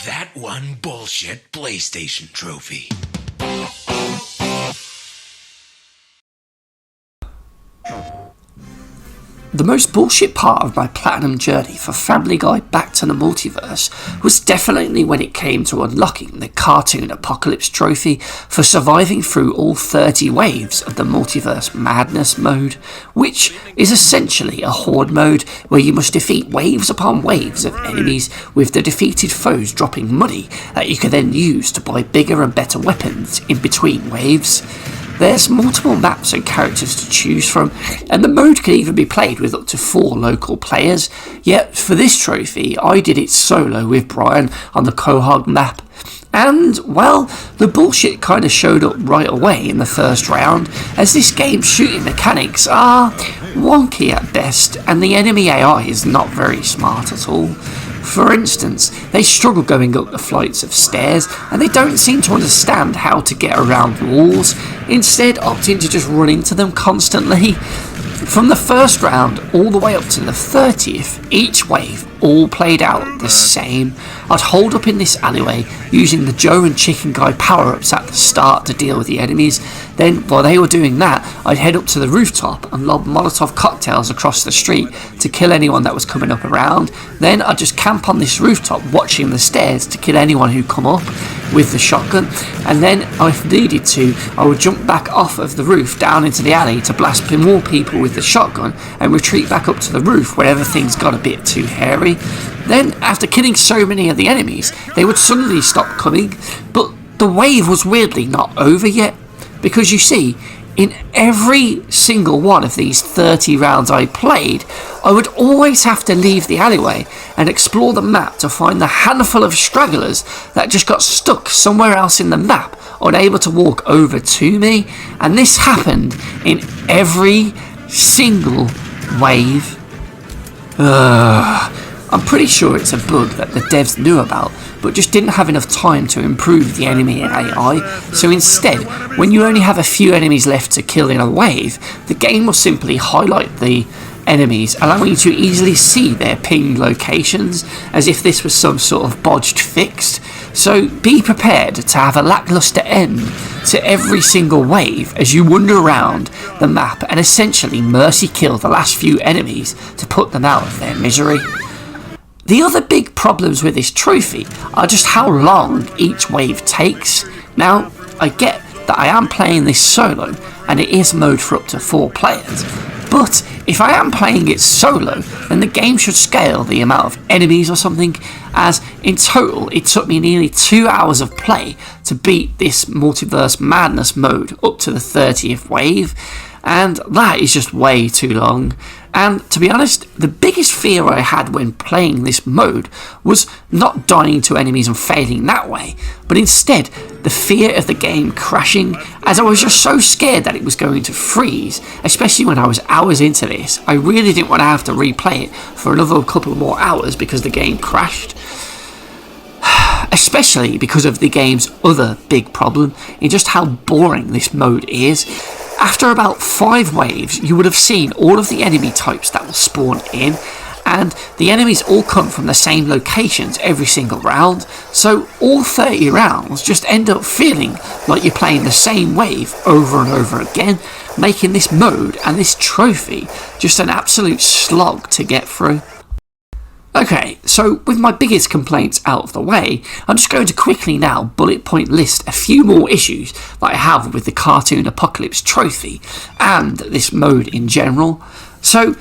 That one bullshit PlayStation trophy. The most bullshit part of my platinum journey for Family Guy Back to the Multiverse was definitely when it came to unlocking the Cartoon Apocalypse trophy for surviving through all 30 waves of the Multiverse Madness mode, which is essentially a horde mode where you must defeat waves upon waves of enemies, with the defeated foes dropping money that you can then use to buy bigger and better weapons in between waves. There's multiple maps and characters to choose from, and the mode can even be played with up to 4 local players, yet for this trophy I did it solo with Brian on the Quahog map. And, well, the bullshit kind of showed up right away in the first round, as this game's shooting mechanics are wonky at best, and the enemy AI is not very smart at all. For instance, they struggle going up the flights of stairs, and they don't seem to understand how to get around walls, instead opting to just run into them constantly. From the first round all the way up to the 30th, each wave all played out the same. I'd hold up in this alleyway using the Joe and Chicken Guy power-ups at the start to deal with the enemies. Then, while they were doing that, I'd head up to the rooftop and lob Molotov cocktails across the street to kill anyone that was coming up around. Then I'd just camp on this rooftop watching the stairs to kill anyone who come up with the shotgun. And then, if needed to, I would jump back off of the roof down into the alley to blast more people with the shotgun and retreat back up to the roof whenever things got a bit too hairy. Then, after killing so many of the enemies, they would suddenly stop coming, but the wave was weirdly not over yet, because you see, in every single one of these 30 rounds I played, I would always have to leave the alleyway and explore the map to find the handful of stragglers that just got stuck somewhere else in the map, unable to walk over to me, and this happened in every single wave. I'm pretty sure it's a bug that the devs knew about, but just didn't have enough time to improve the enemy AI, so instead, when you only have a few enemies left to kill in a wave, the game will simply highlight the enemies, allowing you to easily see their pinged locations, as if this was some sort of bodged fix. So be prepared to have a lackluster end to every single wave as you wander around the map and essentially mercy kill the last few enemies to put them out of their misery. The other big problems with this trophy are just how long each wave takes. Now, I get that I am playing this solo, and it is mode for up to 4 players, but if I am playing it solo, then the game should scale the amount of enemies or something, as in total it took me nearly 2 hours of play to beat this Multiverse Madness mode up to the 30th wave, and that is just way too long. And to be honest, the biggest fear I had when playing this mode was not dying to enemies and failing that way, but instead the fear of the game crashing, as I was just so scared that it was going to freeze, especially when I was hours into this. I really didn't want to have to replay it for another couple more hours because the game crashed. Especially because of the game's other big problem in just how boring this mode is. After about 5 waves, you would have seen all of the enemy types that will spawn in, and the enemies all come from the same locations every single round, so all 30 rounds just end up feeling like you're playing the same wave over and over again, making this mode and this trophy just an absolute slog to get through. Okay, so with my biggest complaints out of the way, I'm just going to quickly now bullet point list a few more issues that I have with the Cartoon Apocalypse trophy and this mode in general. So,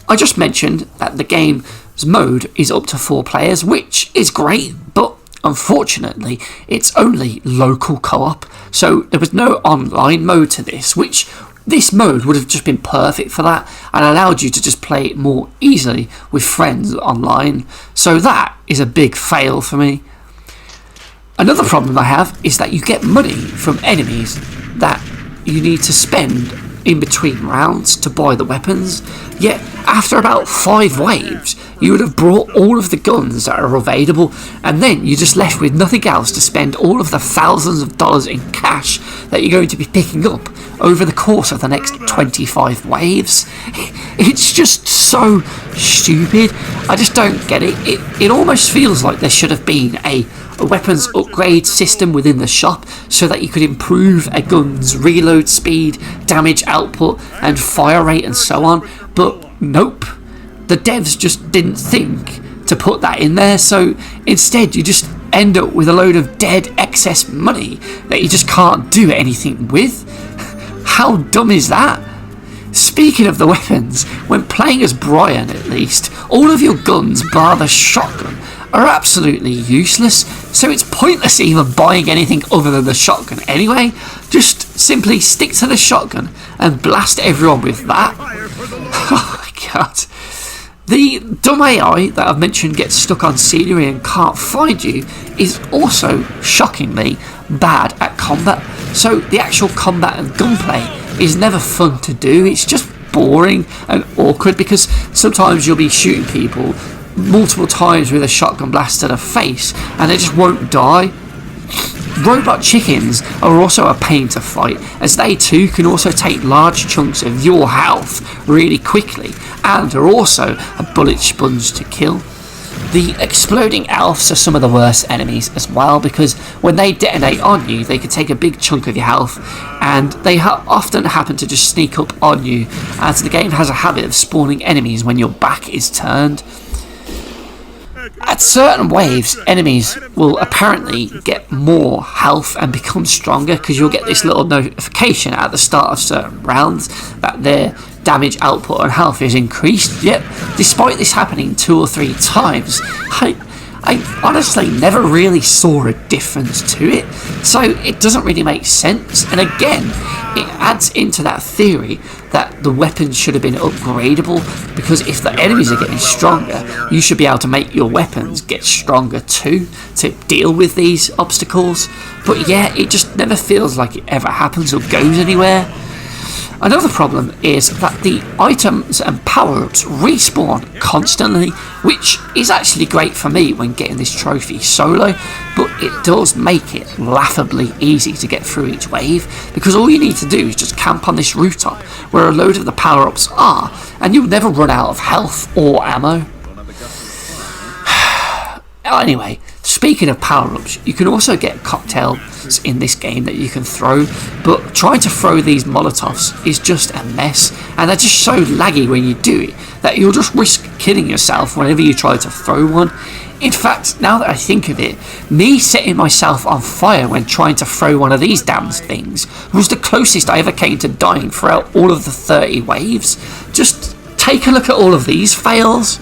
I just mentioned that the game's mode is up to 4 players, which is great, but unfortunately it's only local co-op, so there was no online mode to this, which this mode would have just been perfect for that and allowed you to just play it more easily with friends online, so that is a big fail for me. Another problem I have is that you get money from enemies that you need to spend in between rounds to buy the weapons, yet after about 5 waves you would have brought all of the guns that are available, and then you're just left with nothing else to spend all of the thousands of dollars in cash that you're going to be picking up over the course of the next 25 waves. It's just so stupid. I just don't get it. It almost feels like there should have been a a weapons upgrade system within the shop so that you could improve a gun's reload speed, damage output, and fire rate and so on. But nope, the devs just didn't think to put that in there, so instead you just end up with a load of dead excess money that you just can't do anything with. How dumb is that? Speaking of the weapons, when playing as Brian at least, all of your guns bar the shotgun are absolutely useless, so it's pointless even buying anything other than the shotgun anyway. Just simply stick to the shotgun and blast everyone with that. Oh my god. The dumb AI that I've mentioned gets stuck on scenery and can't find you is also shockingly bad at combat. So the actual combat and gunplay is never fun to do. It's just boring and awkward because sometimes you'll be shooting people multiple times with a shotgun blast to the face and they just won't die. Robot chickens are also a pain to fight, as they too can also take large chunks of your health really quickly and are also a bullet sponge to kill. The exploding elves are some of the worst enemies as well, because when they detonate on you they can take a big chunk of your health, and they often happen to just sneak up on you, as the game has a habit of spawning enemies when your back is turned. At certain waves, enemies will apparently get more health and become stronger, because you'll get this little notification at the start of certain rounds that their damage output and health is increased. Yet, despite this happening 2 or 3 times, I honestly never really saw a difference to it, so it doesn't really make sense. And again, it adds into that theory that the weapons should have been upgradable, because if the enemies are getting stronger, you should be able to make your weapons get stronger too to deal with these obstacles. But yeah, it just never feels like it ever happens or goes anywhere. Another problem is that the items and power-ups respawn constantly, which is actually great for me when getting this trophy solo, but it does make it laughably easy to get through each wave, because all you need to do is just camp on this rooftop where a load of the power-ups are, and you'll never run out of health or ammo. Anyway, speaking of power-ups, you can also get cocktails in this game that you can throw, but trying to throw these Molotovs is just a mess, and they're just so laggy when you do it that you'll just risk killing yourself whenever you try to throw one. In fact, now that I think of it, me setting myself on fire when trying to throw one of these damn things was the closest I ever came to dying throughout all of the 30 waves. Just take a look at all of these fails.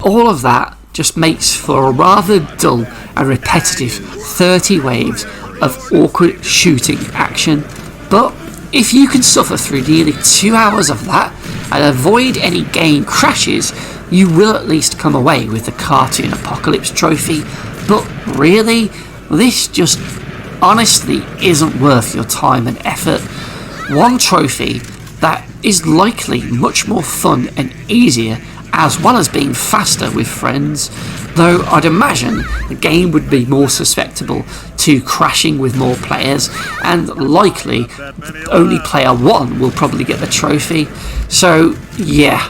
All of that just makes for a rather dull and repetitive 30 waves of awkward shooting action, but if you can suffer through nearly 2 hours of that and avoid any game crashes, you will at least come away with the Cartoon Apocalypse trophy. But really, this just honestly isn't worth your time and effort. One trophy that is likely much more fun and easier, as well as being faster with friends, though I'd imagine the game would be more susceptible to crashing with more players, and likely only player 1 will probably get the trophy. So yeah,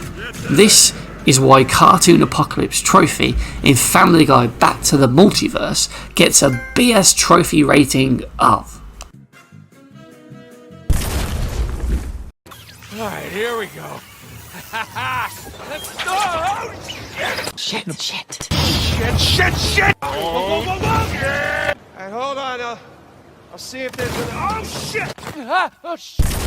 this is why Cartoon Apocalypse trophy in Family Guy Back to the Multiverse gets a BS trophy rating of. Alright, here we go. Let's go! Shit. Shit! Whoa! Yeah. All right, hold on. I'll see if there's an... Oh, shit!